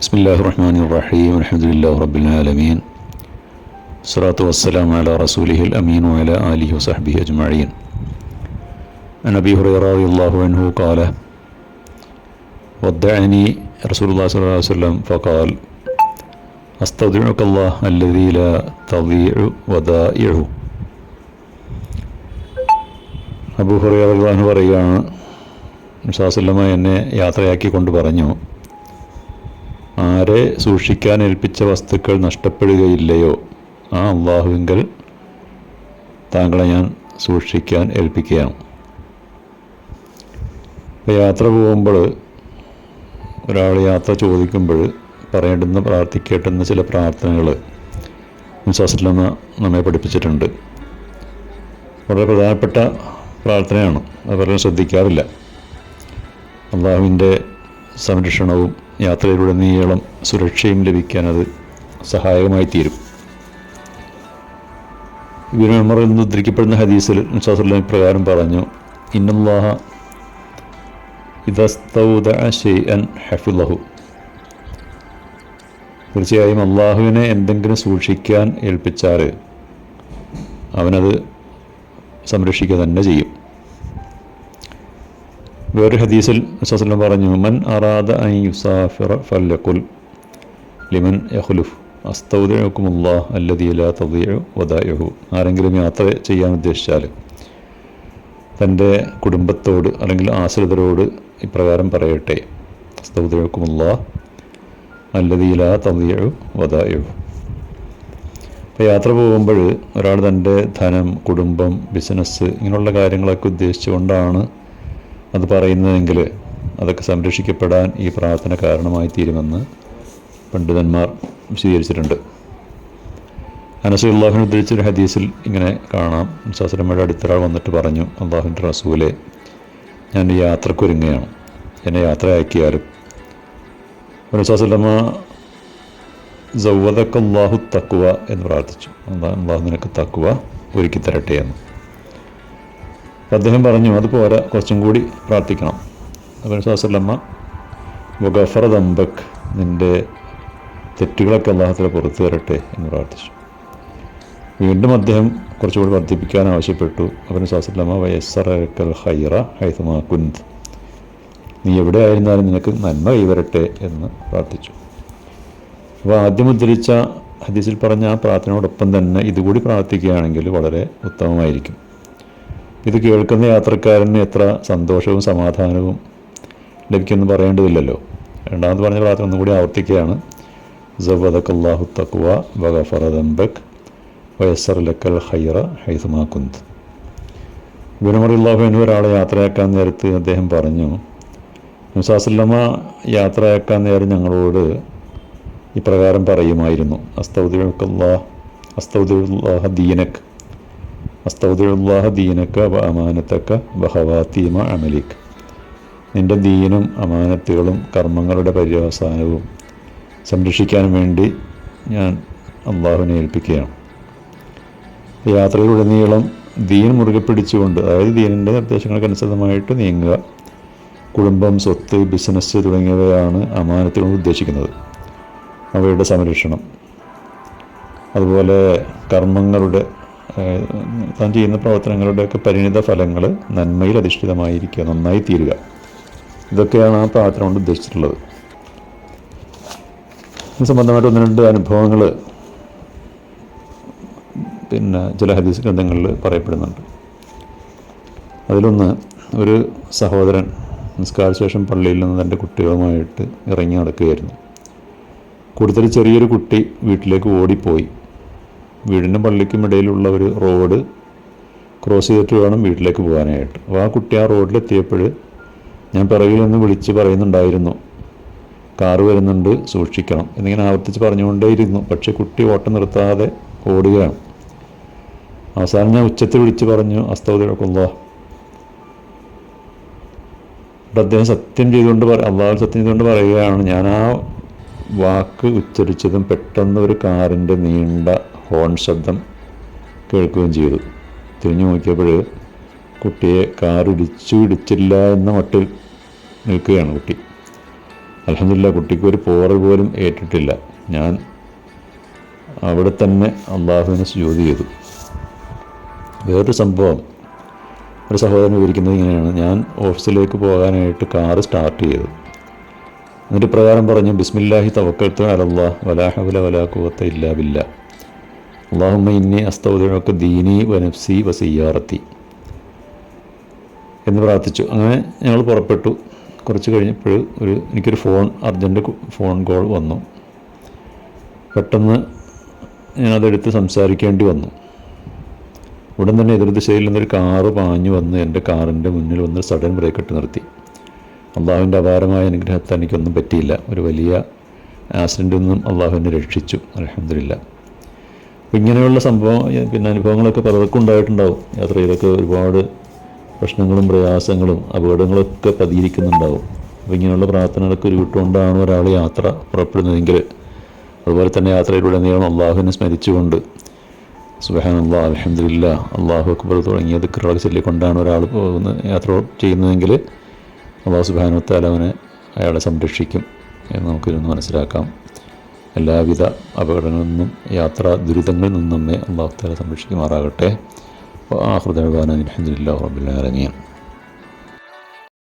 بسم الله الرحمن الرحيم الحمد لله رب العالمين الصلاة والسلام على رسوله الأمين وعلى آله وصحبه أجمعين. عن أبي هريرة رضي الله عنه قال ودعني رسول الله صلى الله عليه وسلم فقال أستودعك الله الذي لا تضيع ودائعه. അബൂ ഹുറൈറ റളിയല്ലാഹു അൻഹു പറയുകയാണ്, നബി സല്ലല്ലാഹു അലൈഹി വസല്ലം എന്നെ യാത്രയാക്കിക്കൊണ്ട് പറഞ്ഞു, ആരെ സൂക്ഷിക്കാൻ ഏൽപ്പിച്ച വസ്തുക്കൾ നഷ്ടപ്പെടുകയില്ലയോ ആ അള്ളാഹുവിങ്കൽ താങ്കളെ ഞാൻ സൂക്ഷിക്കാൻ ഏൽപ്പിക്കുകയാണ്. ഇപ്പോൾ യാത്ര പോകുമ്പോൾ ഒരാൾ യാത്ര ചോദിക്കുമ്പോൾ പ്രാർത്ഥിക്കേണ്ടുന്ന ചില പ്രാർത്ഥനകൾ നബി സല്ലല്ലാഹു അലൈഹി വസല്ലം നമ്മെ പഠിപ്പിച്ചിട്ടുണ്ട്. വളരെ പ്രധാനപ്പെട്ട പ്രാർത്ഥനയാണ്, അത് പലരും ശ്രദ്ധിക്കാറില്ല. അള്ളാഹുവിൻ്റെ സംരക്ഷണവും യാത്രയിലുടനീളം സുരക്ഷയും ലഭിക്കാൻ അത് സഹായകമായി തീരും. ഇബ്നു ഉമർ എന്ന് ഉദ്ധരിക്കപ്പെടുന്ന ഹദീസിൽ നബി സല്ലല്ലാഹു അലൈഹി വസല്ലം പ്രകാരം പറഞ്ഞു, ഇന്നല്ലാഹ ഇദസ്തൗദഅ ശൈഅൻ ഹഫിളഹു. തീർച്ചയായും അള്ളാഹുവിനെ എന്തെങ്കിലും സൂക്ഷിക്കാൻ ഏൽപ്പിച്ചാൽ അവനത് സംരക്ഷിക്കുക തന്നെ ചെയ്യും. വേറൊരു ഹദീസിൽ റസൂലുള്ളാഹി സ്വല്ലല്ലാഹു അലൈഹി വസല്ലം പറഞ്ഞു, മൻ അറാദ അൻ യുസാഫിറ ഫൽയഖുൽ ലിമൻ യഖ്ലുഫ് അസ്തൗദിഉകുമുല്ലാഹ് അല്ലദീ ലാ തദീഉ വദാഇഉഹു. ആരെങ്കിലും യാത്ര ചെയ്യാൻ ഉദ്ദേശിച്ചാൽ തൻ്റെ കുടുംബത്തോട് അല്ലെങ്കിൽ ആശ്രിതരോട് ഇപ്രകാരം പറയട്ടെ, അസ്തൗദിഉകുമുല്ലാഹ് അല്ലദീ ലാ തദീഉ വദാഇഉഹു. ഇപ്പോൾ യാത്ര പോകുമ്പോൾ ഒരാൾ തൻ്റെ ധനം, കുടുംബം, ബിസിനസ് ഇങ്ങനെയുള്ള കാര്യങ്ങളൊക്കെ ഉദ്ദേശിച്ചുകൊണ്ടാണ് അത് പറയുന്നതെങ്കിൽ അതൊക്കെ സംരക്ഷിക്കപ്പെടാൻ ഈ പ്രാർത്ഥന കാരണമായി തീരുമെന്ന് പണ്ഡിതന്മാർ വിശദീകരിച്ചിട്ടുണ്ട്. അനസ് റളിയല്ലാഹു അൻഹു ഉദ്ധരിച്ചൊരു ഹദീസിൽ ഇങ്ങനെ കാണാം, സല്ലല്ലാഹു അടുത്തൊരാൾ വന്നിട്ട് പറഞ്ഞു, അള്ളാഹുവിൻ്റെ റസൂലെ, ഞാൻ യാത്രക്കൊരുങ്ങുകയാണ്, എന്നെ യാത്രയാക്കിയാലും. സല്ലല്ലാഹു സവ്വദക്കല്ലാഹു തഖ്വ എന്ന് പ്രാർത്ഥിച്ചു, അള്ളാഹു നിനക്ക് തഖ്വ ഒരുക്കി തരട്ടെ എന്ന്. അദ്ദേഹം പറഞ്ഞു, അത് പോരാ, കുറച്ചും കൂടി പ്രാർത്ഥിക്കണം. അപ്പോൾ സല്ലല്ലാഹു വഗഫറ ദംബക്, നിൻ്റെ തെറ്റുകളൊക്കെ അള്ളാഹുതആല പുറത്തു തരട്ടെ എന്ന് പ്രാർത്ഥിച്ചു. വീണ്ടും അദ്ദേഹം കുറച്ചുകൂടി വർദ്ധിപ്പിക്കാൻ ആവശ്യപ്പെട്ടു. അപ്പോൾ സല്ലല്ലാഹു വയസ്സറക്കൽ ഖൈറ ഹൈസുമാ കുന്ത്, നീ എവിടെ ആയിരുന്നാലും നിനക്ക് നന്മ കൈവരട്ടെ എന്ന് പ്രാർത്ഥിച്ചു. അപ്പോൾ ആദ്യം ഉദ്ധരിച്ച ഹദീസിൽ പറഞ്ഞ ആ പ്രാർത്ഥനയോടൊപ്പം തന്നെ ഇതുകൂടി പ്രാർത്ഥിക്കുകയാണെങ്കിൽ വളരെ ഉത്തമമായിരിക്കും. ഇത് കേൾക്കുന്ന യാത്രക്കാരന് എത്ര സന്തോഷവും സമാധാനവും ലഭിക്കുമെന്ന് പറയേണ്ടതില്ലല്ലോ. രണ്ടാമത് പറഞ്ഞ പ്രാർത്ഥന ഒന്നുകൂടി ആവർത്തിക്കുകയാണ്, സവ്വദക്കല്ലാഹു തഖ്വ വഗഫറ ദംബക് വയസ്സർ ലക്കൽ ഖൈറ ഹൈസുമാ കുന്ത്. ഇബ്നു ഉമർ റളിയല്ലാഹു അൻഹു ഒരാളെ യാത്രയാക്കാൻ നേരത്ത് അദ്ദേഹം പറഞ്ഞു, നബി സല്ലല്ലാഹു അലൈഹി വസല്ലം യാത്രയാക്കാൻ നേരം ഞങ്ങളോട് ഇപ്രകാരം പറയുമായിരുന്നു, അസ്തൗദിഉല്ലാഹ ദീനക് അസ്തൗദിഉല്ലാഹ ദീനക വ അമാനതക വ ഖവാതീമ അമലിക്. നിൻ്റെ ദീനും അമാനത്തുകളും കർമ്മങ്ങളുടെ പര്യവസാനവും സംരക്ഷിക്കാൻ വേണ്ടി ഞാൻ അള്ളാഹുവിനെ ഏൽപ്പിക്കുകയാണ്. യാത്രയിലുടനീളം ദീൻ മുറുകെ പിടിച്ചുകൊണ്ട്, അതായത് ദീനിൻ്റെ നിർദ്ദേശങ്ങൾക്കനുസൃതമായിട്ട് നീങ്ങുക. കുടുംബം, സ്വത്ത്, ബിസിനസ് തുടങ്ങിയവയാണ് അമാനത്തുകൾ ഉദ്ദേശിക്കുന്നത്, അവയുടെ സംരക്ഷണം. അതുപോലെ കർമ്മങ്ങളുടെ, താൻ ചെയ്യുന്ന പ്രവർത്തനങ്ങളുടെയൊക്കെ പരിണിത ഫലങ്ങൾ നന്മയിൽ അധിഷ്ഠിതമായിരിക്കുക, നന്നായി തീരുക. ഇതൊക്കെയാണ് ആ പ്രാർത്ഥന കൊണ്ട് ഉദ്ദേശിച്ചിട്ടുള്ളത്. ഇത് സംബന്ധമായിട്ട് ഒന്ന് രണ്ട് അനുഭവങ്ങൾ ചില ഹദീസ് ഗ്രന്ഥങ്ങളിൽ പറയപ്പെടുന്നുണ്ട്. അതിലൊന്ന്, ഒരു സഹോദരൻ നിസ്കാര ശേഷം പള്ളിയിൽ നിന്ന് തൻ്റെ കുട്ടികളുമായിട്ട് ഇറങ്ങി നടക്കുകയായിരുന്നു. കൂടുതൽ ചെറിയൊരു കുട്ടി വീട്ടിലേക്ക് ഓടിപ്പോയി. വീടിനും പള്ളിക്കും ഇടയിലുള്ള ഒരു റോഡ് ക്രോസ് ചെയ്തിട്ട് വേണം വീട്ടിലേക്ക് പോകാനായിട്ട്. അപ്പോൾ ആ കുട്ടി ആ റോഡിലെത്തിയപ്പോൾ ഞാൻ പിറകിൽ നിന്ന് വിളിച്ച് പറയുന്നുണ്ടായിരുന്നു, കാറ് വരുന്നുണ്ട്, സൂക്ഷിക്കണം എന്നിങ്ങനെ ആവർത്തിച്ച് പറഞ്ഞുകൊണ്ടേയിരുന്നു. പക്ഷേ കുട്ടി ഓട്ടം നിർത്താതെ ഓടുകയാണ്. അവസാനം ഞാൻ ഉച്ചത്തിൽ വിളിച്ച് പറഞ്ഞു, അസ്തൗദിഉകുല്ലാഹ്. അദ്ദേഹം സത്യം ചെയ്തുകൊണ്ട് അള്ളാഹു സത്യം ചെയ്തുകൊണ്ട് പറയുകയാണ്, ഞാൻ ആ വാക്ക് ഉച്ചരിച്ചതും പെട്ടെന്ന് ഒരു കാറിൻ്റെ നീണ്ട ഹോൺ ശബ്ദം കേൾക്കുകയും ചെയ്തു. തിരിഞ്ഞു നോക്കിയപ്പോൾ കുട്ടിയെ കാർ ഇടിച്ചില്ല എന്ന മട്ടിൽ നിൽക്കുകയാണ് കുട്ടി. അൽഹംദുലില്ലാ കുട്ടിക്ക് ഒരു പോറ് പോലും ഏറ്റിട്ടില്ല. ഞാൻ അവിടെ തന്നെ അള്ളാഹുവിനെ സുജൂദ് ചെയ്തു. വേറൊരു സംഭവം ഒരു സഹോദരൻ വിവരിക്കുന്നത് ഇങ്ങനെയാണ്. ഞാൻ ഓഫീസിലേക്ക് പോകാനായിട്ട് കാറ് സ്റ്റാർട്ട് ചെയ്തു. എന്നിട്ട് പ്രകാരം പറഞ്ഞു, ബിസ്മില്ലാഹി തവക്കൽതു അലല്ലാഹ് വലാ ഹൗല വലാ ഖുവത ഇല്ലാ ബില്ലാ അല്ലാഹുമ്മ ഇന്നി അസ്തൗദിഉക ദീനി വനഫ്സി വസിയ്യാറത്തി എന്ന് പ്രാർത്ഥിച്ചു. അങ്ങനെ ഞങ്ങൾ പുറപ്പെട്ടു. കുറച്ച് കഴിഞ്ഞപ്പോൾ എനിക്കൊരു അർജൻറ്റ് ഫോൺ കോൾ വന്നു. പെട്ടെന്ന് ഞാനതെടുത്ത് സംസാരിക്കേണ്ടി വന്നു. ഉടൻ തന്നെ എതിർദിശയിൽ നിന്നൊരു കാറ് പാഞ്ഞു വന്ന് എൻ്റെ കാറിൻ്റെ മുന്നിൽ വന്ന് സഡൻ ബ്രേക്ക് ഇട്ട് നിർത്തി. അള്ളാഹുവിൻ്റെ അപാരമായ അനുഗ്രഹത്താൽ എനിക്കൊന്നും പറ്റിയില്ല. ഒരു വലിയ ആക്സിഡൻറ്റിൽ നിന്നും അള്ളാഹു എന്നെ രക്ഷിച്ചു, അൽഹംദുലില്ലാ. അപ്പോൾ ഇങ്ങനെയുള്ള അനുഭവങ്ങളൊക്കെ പലർക്കും ഉണ്ടായിട്ടുണ്ടാവും. യാത്ര ചെയ്തൊക്കെ ഒരുപാട് പ്രശ്നങ്ങളും പ്രയാസങ്ങളും അപകടങ്ങളൊക്കെ പതിയിരിക്കുന്നുണ്ടാവും. അപ്പോൾ ഇങ്ങനെയുള്ള പ്രാർത്ഥനകളൊക്കെ ഉരുവിട്ടുകൊണ്ടാണ് ഒരാൾ യാത്ര പുറപ്പെടുന്നതെങ്കിൽ, അതുപോലെ തന്നെ യാത്രയിലൂടെ നീളം അള്ളാഹുവിനെ സ്മരിച്ചുകൊണ്ട് സുബ്ഹാനല്ലാഹ്, അൽഹംദുലില്ലാ, അല്ലാഹു അക്ബർ തുടങ്ങിയ ദിക്റുകളൊക്കെ ചൊല്ലിക്കൊണ്ടാണ് ഒരാൾ യാത്ര ചെയ്യുന്നതെങ്കിൽ അള്ളാഹു സുബ്ഹാനഹു വ തആല അയാളെ സംരക്ഷിക്കും എന്ന് നമുക്കിതൊന്ന് മനസ്സിലാക്കാം. എല്ലാവിധ അപകടങ്ങളിൽ നിന്നും യാത്രാ ദുരിതങ്ങളിൽ നിന്നും നമ്മെ അള്ളാഹു തആല സംരക്ഷിക്കുമാറാകട്ടെ. ആഖിറു ദഅ്വാനാ അൽഹംദുലില്ലാഹി റബ്ബിൽ ആലമീൻ.